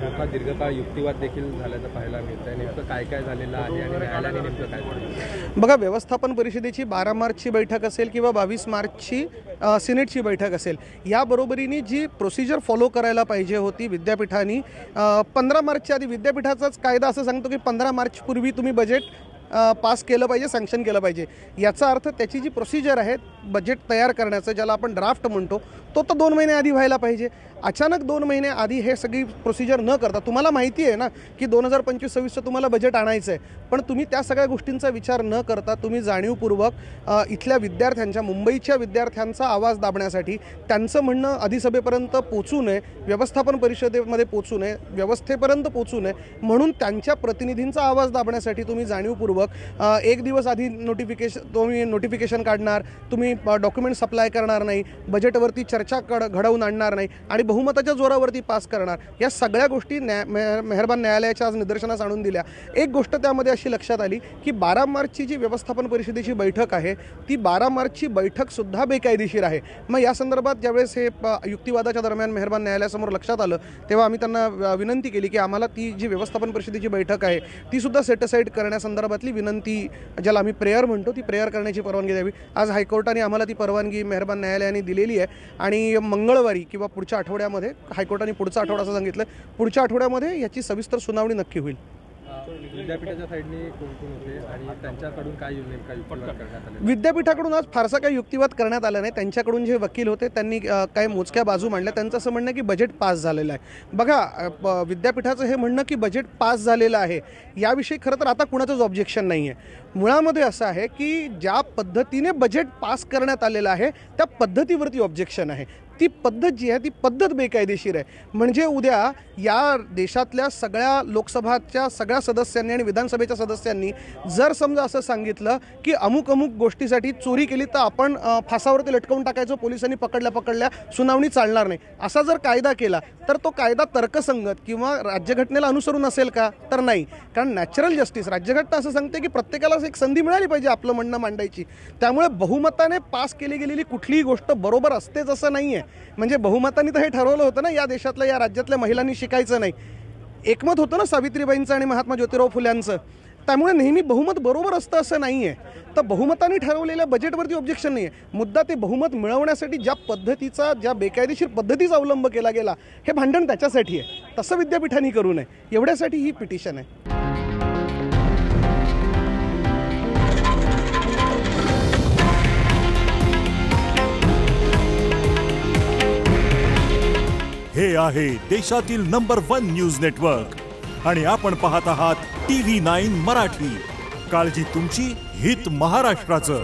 मोठा दीर्घकाळ युक्तिवाद देखील झाल्याचं पाहायला मिळतंय. नेमकं काय काय झालेलं आहे आणि न्यायालयाने नेमकं काय केलं? बघा, व्यवस्थापन परिषदेची 12 मार्चची बैठक असेल किंवा 22 मार्चची सिनेटची बैठक असेल, या बरोबरीने जी प्रोसिजर फॉलो करायला पाहिजे होती विद्यापीठांनी 15 मार्चच्या आधी, विद्यापीठाचाच कायदा असं सांगतो की 15 मार्चपूर्वी तुम्ही बजेट पास केलं पाहिजे, सँक्शन केलं पाहिजे. याचा अर्थ त्याची जी प्रोसिजर आहे बजेट तयार करण्याचं, ज्याला आपण ड्राफ्ट म्हणतो, तो तर 2 महिने आधी व्हायला पाहिजे. अचानक 2 महिने आधी हे सगळी प्रोसिजर न करता, तुम्हाला माहिती आहे ना की 2025-26चं तुम्हाला बजेट आणायचं आहे, पण तुम्ही त्या सगळ्या गोष्टींचा विचार न करता तुम्ही जाणीवपूर्वक इथल्या विद्यार्थ्यांच्या, मुंबईच्या विद्यार्थ्यांचा आवाज दाबण्यासाठी, त्यांचं म्हणणं अधिसभेपर्यंत पोचू नये, व्यवस्थापन परिषदेमध्ये पोचू नये, व्यवस्थेपर्यंत पोचू नये, म्हणून त्यांच्या प्रतिनिधींचा आवाज दाबण्यासाठी तुम्ही जाणीवपूर्वक एक दिवस आधी नोटिफिकेशन काढणार, तुम्ही डॉक्युमेंट सप्लाय करणार नाही, बजेटवरती चर्चा घडवून आणणार नाही आणि बहुमताच्या जोरावरती पास करणार. या सगळ्या गोष्टी मेहरबान न्यायालयाच्या आज निदर्शनास आणून दिल्या. एक गोष्ट त्यामध्ये अशी लक्षात आली की 12 मार्चची जी व्यवस्थापन परिषदेची बैठक आहे, ती 12 मार्चची बैठकसुद्धा बेकायदेशीर आहे. मग या संदर्भात ज्यावेळेस हे युक्तिवादाच्या दरम्यान मेहरबान न्यायालयासमोर लक्षात आलं, तेव्हा आम्ही त्यांना विनंती केली की आम्हाला ती जी व्यवस्थापन परिषदेची बैठक आहे ती सुद्धा सेटअसाईड करण्यासंदर्भातली विनंती, ज्याला आम्ही प्रेयर म्हणतो, ती प्रेयर करण्याची परवानगी द्यावी. आज हायकोर्टाने आम्हाला ती परवानगी मेहरबान न्यायालयाने दिलेली आहे आणि मंगळवारी किंवा पुढच्या आठवड्यामध्ये, हायकोर्टाने पुढचा आठवडा असं सांगितलं, पुढच्या आठवड्यामध्ये याची सविस्तर सुनावणी नक्की होईल. विद्यापीठाच्या साईडने कोण कोण होते आणि त्यांच्याकडून काय नेमका युक्तिवाद करण्यात आला? विद्यापीठाकडून आज फारसा काही युक्तिवाद करण्यात आला नाही. त्यांच्याकडून जे वकील होते त्यांनी काही मोजक्या बाजू मांडल्या. त्यांचं असं म्हणणं की बजेट पास झालेलं आहे. बघा, विद्यापीठाचं हे म्हणणं की बजेट पास झालेलं आहे याविषयी खरं तर आता कुणाचंच ऑब्जेक्शन नाही आहे. मुळामध्ये असं आहे की ज्या पद्धतीने बजेट पास करण्यात आलेलं आहे त्या पद्धतीवरती ऑब्जेक्शन आहे. ती पद्धत जी आहे ती पद्धत बेकायदेशीर आहे. म्हणजे उद्या या देशातल्या सगळ्या लोकसभाच्या सगळ्या सदस्यांनी आणि विधानसभेच्या सदस्यांनी जर समजा असं सांगितलं की अमुक अमुक गोष्टीसाठी चोरी केली तर आपण फासावरती लटकवून टाकायचो, पोलिसांनी पकडल्या सुनावणी चालणार नाही, असा जर कायदा केला तर तो कायदा तर्कसंगत किंवा राज्यघटनेला अनुसरून असेल का? तर नाही. कारण नॅचरल जस्टिस, राज्यघटना असं सांगते की प्रत्येकाला एक संधी मिळाली पाहिजे आपलं म्हणणं मांडायची. त्यामुळे बहुमताने पास केली गेलेली कुठलीही गोष्ट बरोबर असतेच असं नाही आहे. म्हणजे बहुमताने तर हे ठरवलं होतं ना, या देशातल्या या राज्यातल्या महिलांनी शिकायचं नाही. एकमत होतं ना सावित्रीबाईंचं आणि महात्मा ज्योतिराव फुल्यांचं. त्यामुळे नेहमी बहुमत बरोबर असतं असं नाही आहे. तर बहुमताने ठरवलेल्या बजेटवरती ऑब्जेक्शन नाही आहे. मुद्दा ते बहुमत मिळवण्यासाठी ज्या पद्धतीचा, ज्या बेकायदेशीर पद्धतीचा अवलंब केला गेला, हे भांडण त्याच्यासाठी आहे. तसं विद्यापीठांनी करू नये, एवढ्यासाठी ही पिटिशन आहे. हे आहे देशातील नंबर 1 न्यूज नेटवर्क आणि आपण पाहत आहात TV9 मराठी. काळजी तुमची, हित महाराष्ट्राचं.